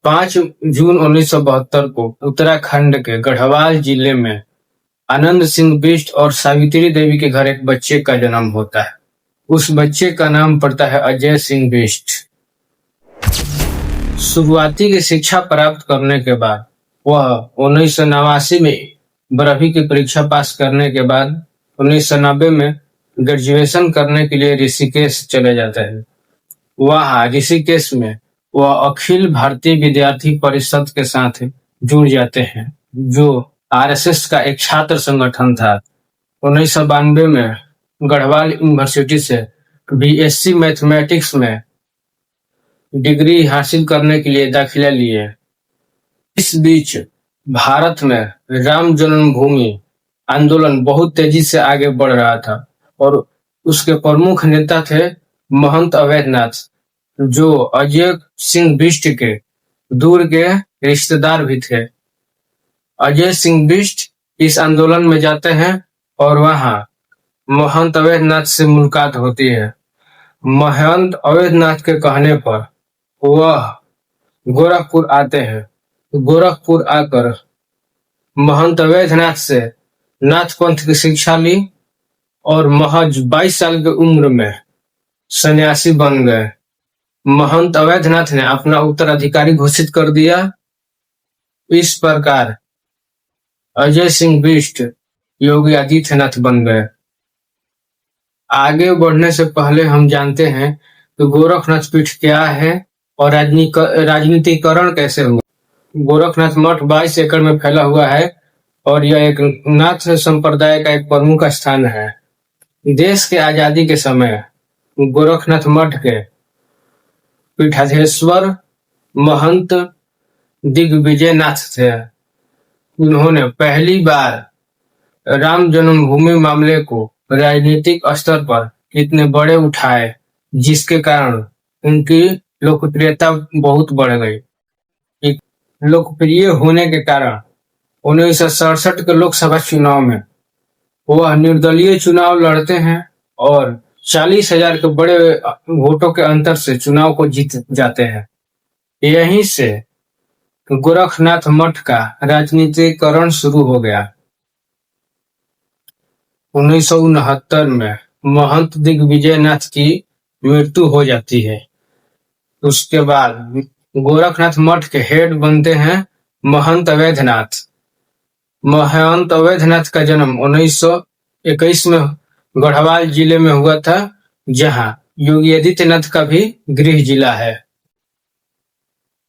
5 जून 1972 को उत्तराखंड के गढ़वाल जिले में आनंद सिंह बिष्ट और सावित्री देवी के घर एक बच्चे का जन्म होता है। उस बच्चे का नाम पड़ता है अजय सिंह बिष्ट। शुरुआती की शिक्षा प्राप्त करने के बाद वह 1989 में 12वीं की परीक्षा पास करने के बाद 1990 में ग्रेजुएशन करने के लिए ऋषिकेश चले जाते हैं। वहाँ ऋषिकेश में वह अखिल भारतीय विद्यार्थी परिषद के साथ जुड़ जाते हैं, जो आरएसएस का एक छात्र संगठन था। 1992 में गढ़वाल यूनिवर्सिटी से बीएससी मैथमेटिक्स में डिग्री हासिल करने के लिए दाखिला लिए। इस बीच भारत में राम जन्मभूमि आंदोलन बहुत तेजी से आगे बढ़ रहा था और उसके प्रमुख नेता थे महंत अवैधनाथ, जो अजय सिंह बिष्ट के दूर के रिश्तेदार भी थे। अजय सिंह बिष्ट इस आंदोलन में जाते हैं और वहां महंत अवैधनाथ से मुलाकात होती है। महंत अवैधनाथ के कहने पर वह गोरखपुर आते हैं। गोरखपुर आकर महंत अवैधनाथ से नाथ पंथ की शिक्षा ली और महज 22 साल की उम्र में सन्यासी बन गए। महंत अवैधनाथ ने अपना उत्तराधिकारी घोषित कर दिया। इस प्रकार अजय सिंह बिष्ट योगी आदित्यनाथ बन गए। आगे बढ़ने से पहले हम जानते हैं कि गोरखनाथ पीठ क्या है और राजनीतिकरण कैसे हुआ। गोरखनाथ मठ 22 एकड़ में फैला हुआ है और यह एक नाथ संप्रदाय का एक प्रमुख स्थान है। देश के आजादी के समय गोरखनाथ मठ के पीठाधीश्वर महंत दिग्विजयनाथ थे। उन्होंने पहली बार राम जन्मभूमि मामले को राजनीतिक स्तर पर इतने बड़े उठाए, जिसके कारण उनकी लोकप्रियता बहुत बढ़ गई। लोकप्रिय होने के कारण 1967 के लोकसभा चुनाव में वह निर्दलीय चुनाव लड़ते हैं और 40,000 के बड़े वोटों के अंतर से चुनाव को जीत जाते हैं। यहीं से गोरखनाथ मठ का राजनीतिकरण शुरू हो गया। 1969 में महंत दिग्विजयनाथ की मृत्यु हो जाती है। उसके बाद गोरखनाथ मठ के हेड बनते हैं महंत अवैधनाथ। महंत अवैधनाथ का जन्म 1921 में गढ़वाल जिले में हुआ था, जहां योगी आदित्यनाथ का भी गृह जिला है।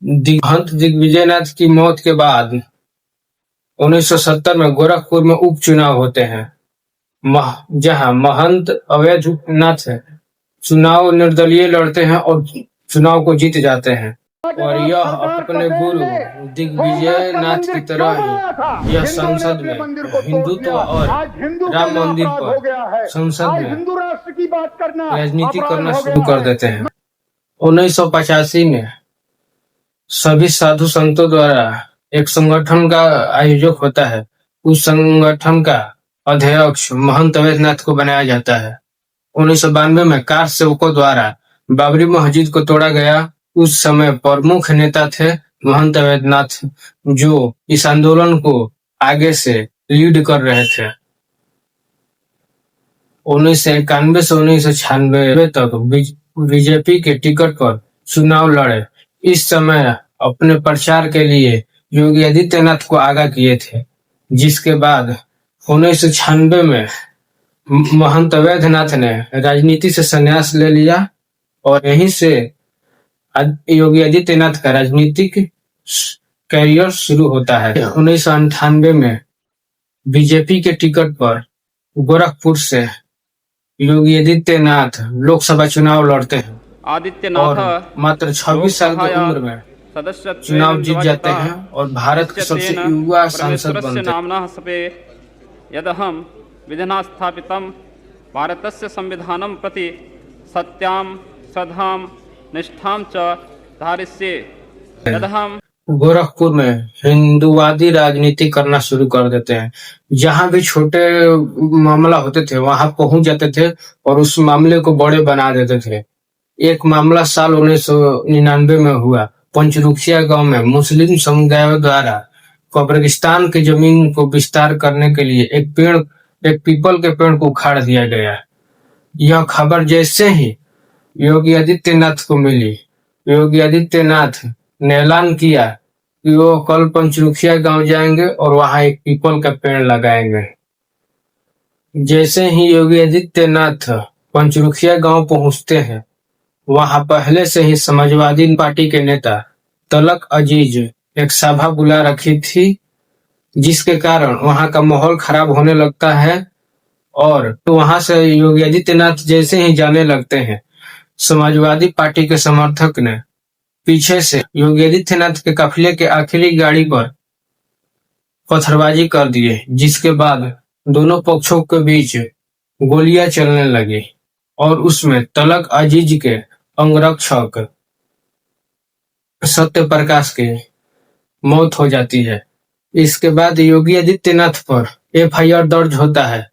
महंत दिग्विजयनाथ की मौत के बाद 1970 में गोरखपुर में उपचुनाव होते हैं, जहां महंत अवैधनाथ चुनाव निर्दलीय लड़ते हैं और चुनाव को जीत जाते हैं। और यह अपने गुरु दिग्विजयनाथ की तरह ही यह संसद में हिंदुत्व और राम मंदिर पर संसद में राजनीति करना शुरू कर देते हैं। 1985 में सभी साधु संतों द्वारा एक संगठन का आयोजक होता है। उस संगठन का अध्यक्ष महंत अवैधनाथ को बनाया जाता है। 1992 में कार सेवकों द्वारा बाबरी मस्जिद को तोड़ा गया। उस समय प्रमुख नेता थे महंत अवैधनाथ, जो इस आंदोलन को आगे से लीड कर रहे थे। 1991 से 1996 तक बीजेपी के टिकट पर चुनाव लड़े। इस समय अपने प्रचार के लिए योगी आदित्यनाथ को आगाह किए थे, जिसके बाद 1996 में महंत अवैधनाथ ने राजनीति से संन्यास ले लिया और यहीं से योगी आदित्यनाथ का राजनीतिक कैरियर शुरू होता है। 1998 में बीजेपी के टिकट पर गोरखपुर से योगी आदित्यनाथ लोकसभा चुनाव लड़ते हैं और मात्र 26 साल की उम्र में चुनाव जीत जाते हैं और भारत के सबसे युवा सांसद बनते हैं। यदहं विधिना स्थापितं भारतस्य संविधानं प्रति सत्यां श्रद्धां निष्ठां च धारयिष्ये। यदहं गोरखपुर में हिंदुवादी राजनीति करना शुरू कर देते हैं। जहां भी छोटे मामला होते थे वहां पहुंच जाते थे और उस मामले को बड़े बना देते थे। एक मामला साल 1999 में हुआ। पंचरुखिया गांव में मुस्लिम समुदायों द्वारा कब्रिस्तान की जमीन को विस्तार करने के लिए एक पीपल के पेड़ को उखाड़ दिया गया। यह खबर जैसे ही योगी आदित्यनाथ को मिली, योगी आदित्यनाथ ने ऐलान किया कि वो कल पंचरुखिया गांव जाएंगे और वहां एक पीपल का पेड़ लगाएंगे। जैसे ही योगी आदित्यनाथ पंचरुखिया गांव पहुंचते हैं, वहां पहले से ही समाजवादी पार्टी के नेता तलक अजीज एक सभा बुला रखी थी, जिसके कारण वहां का माहौल खराब होने लगता है। और तो वहां से योगी आदित्यनाथ जैसे ही जाने लगते हैं, समाजवादी पार्टी के समर्थक ने पीछे से योगी आदित्यनाथ के काफिले के आखिरी गाड़ी पर पत्थरबाजी कर दिए, जिसके बाद दोनों पक्षों के बीच गोलियां चलने लगी और उसमें तलक अजीज के अंगरक्षक सत्य प्रकाश की मौत हो जाती है। इसके बाद योगी आदित्यनाथ पर एफआईआर दर्ज होता है।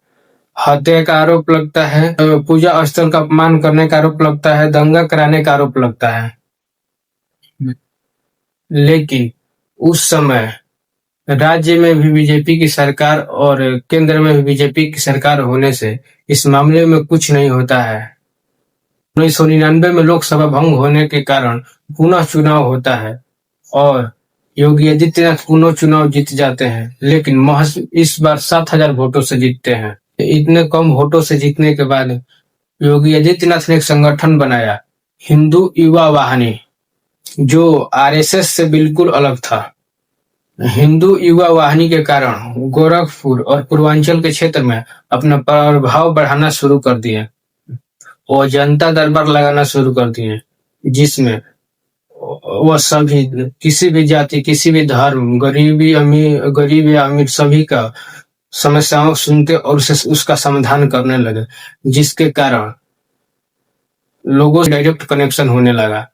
हत्या का आरोप लगता है, पूजा स्थल का अपमान करने का आरोप लगता है, दंगा कराने का आरोप लगता है। लेकिन उस समय राज्य में भी बीजेपी की सरकार और केंद्र में भी बीजेपी की सरकार होने से इस मामले में कुछ नहीं होता है। 1999 में लोकसभा भंग होने के कारण पुनः चुनाव होता है और योगी आदित्यनाथ पुनः चुनाव जीत जाते हैं, लेकिन महज इस बार 7,000 वोटों से जीतते हैं। इतने कम वोटों से जीतने के बाद योगी आदित्यनाथ ने एक संगठन बनाया, हिंदू युवा वाहिनी, जो आरएसएस से बिल्कुल अलग था। हिंदू युवा वाहिनी के कारण गोरखपुर और पूर्वांचल के क्षेत्र में अपना प्रभाव बढ़ाना शुरू कर दिए और जनता दरबार लगाना शुरू कर दिए, जिसमें वह सभी किसी भी जाति, किसी भी धर्म, गरीब या अमीर सभी का समस्याओं सुनते और उसका समाधान करने लगे, जिसके कारण लोगों से डायरेक्ट कनेक्शन होने लगा।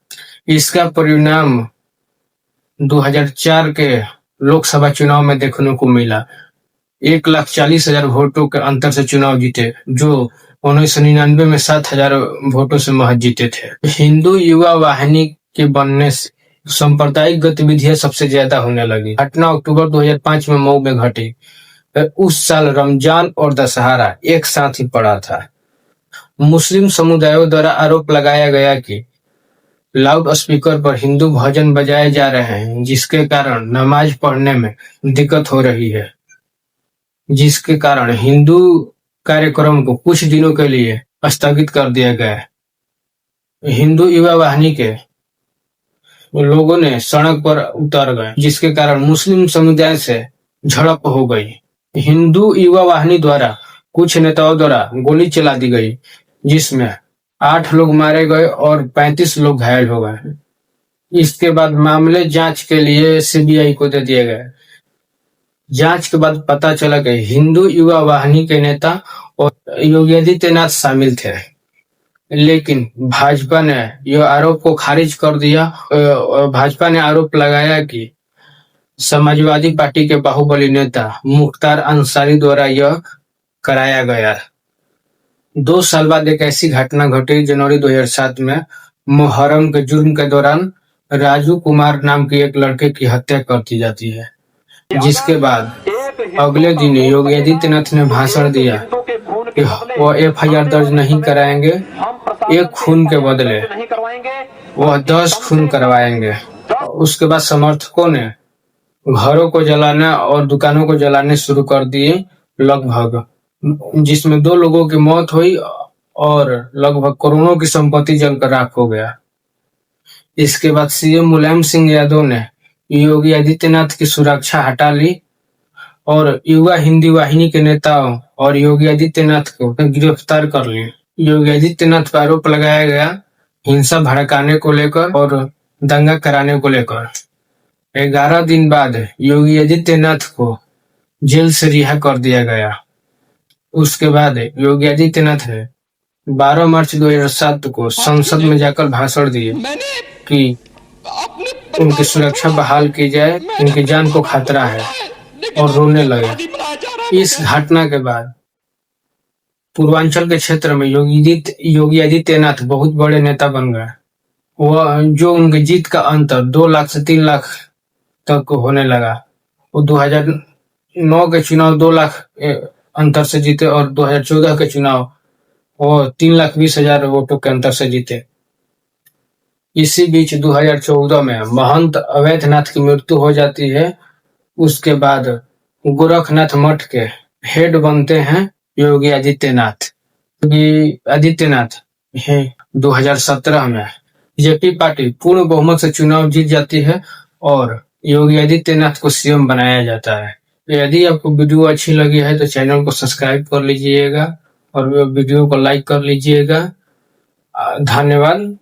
इसका परिणाम 2004 के लोकसभा चुनाव में देखने को मिला। 1,40,000 वोटों के अंतर से चुनाव जीते, जो 1999 में 7,000 वोटों से महज जीते थे। हिंदू युवा वाहिनी के बनने से सांप्रदायिक गतिविधियां सबसे ज्यादा होने लगी। घटना अक्टूबर 2005 में मऊ में घटी। उस साल रमजान और दशहरा एक साथ ही पड़ा था। मुस्लिम समुदायों द्वारा आरोप लगाया गया कि लाउड स्पीकर पर हिंदू भजन बजाए जा रहे हैं, जिसके कारण नमाज पढ़ने में दिक्कत हो रही है, जिसके कारण हिंदू कार्यक्रम को कुछ दिनों के लिए स्थगित कर दिया गया। हिंदू युवा वाहिनी के लोगों ने सड़क पर उतर गए, जिसके कारण मुस्लिम समुदाय से झड़प हो गई। हिंदू युवा वाहिनी द्वारा कुछ नेताओं द्वारा गोली चला दी गई, जिसमें 8 लोग मारे गए और 35 लोग घायल हो गए। इसके बाद मामले जांच के लिए सीबीआई को दे दिया गया। जांच के बाद पता चला कि हिंदू युवा वाहिनी के नेता और योगी आदित्यनाथ शामिल थे, लेकिन भाजपा ने यह आरोप को खारिज कर दिया। भाजपा ने आरोप लगाया कि समाजवादी पार्टी के बाहुबली नेता मुख्तार अंसारी द्वारा यह कराया गया। 2 साल बाद एक ऐसी घटना घटी जनवरी 2007 में। मुहर्रम के जुर्म के दौरान राजू कुमार नाम के एक लड़के की हत्या कर दी जाती है, जिसके बाद अगले दिन योगी आदित्यनाथ ने भाषण दिया कि वह एफआईआर दर्ज नहीं कराएंगे, एक खून के बदले वह 10 खून करवाएंगे। उसके बाद समर्थकों ने घरों को जलाना और दुकानों को जलाने शुरू कर दिए लगभग, जिसमें 2 लोगों की मौत हुई और लगभग करोड़ों की संपत्ति जलकर राख हो गया। इसके बाद सीएम मुलायम सिंह यादव ने योगी आदित्यनाथ की सुरक्षा हटा ली और युवा हिंदी वाहिनी के नेताओं और योगी आदित्यनाथ को गिरफ्तार कर लिया। योगी आदित्यनाथ पर आरोप लगाया गया हिंसा भड़काने को लेकर और दंगा कराने को लेकर। 11 दिन बाद योगी आदित्यनाथ को जेल से रिहा कर दिया गया। उसके बाद योगी आदित्यनाथ ने 12 मार्च 2007 को संसद में जाकर भाषण दिए कि उनकी सुरक्षा बहाल की जाए, उनकी जान को खतरा है, और रोने लगे। इस घटना के बाद पूर्वांचल के क्षेत्र में योगी आदित्यनाथ बहुत बड़े नेता बन गए। वह जो उनके जीत का अंतर 2 लाख से 3 लाख तक होने लगा। वो 2009 के चुनाव 2 लाख अंतर से जीते और 2014 के चुनाव वो 3,20,000 वोटों के अंतर से जीते। इसी बीच 2014 में महंत अवैधनाथ की मृत्यु हो जाती है। उसके बाद गोरखनाथ मठ के हेड बनते हैं योगी आदित्यनाथ। योगी आदित्यनाथ है 2017 में बीजेपी पार्टी पूर्ण बहुमत से चुनाव जीत जाती है और योगी आदित्यनाथ को सीएम बनाया जाता है। यदि आपको वीडियो अच्छी लगी है तो चैनल को सब्सक्राइब कर लीजिएगा और वीडियो को लाइक कर लीजिएगा। धन्यवाद।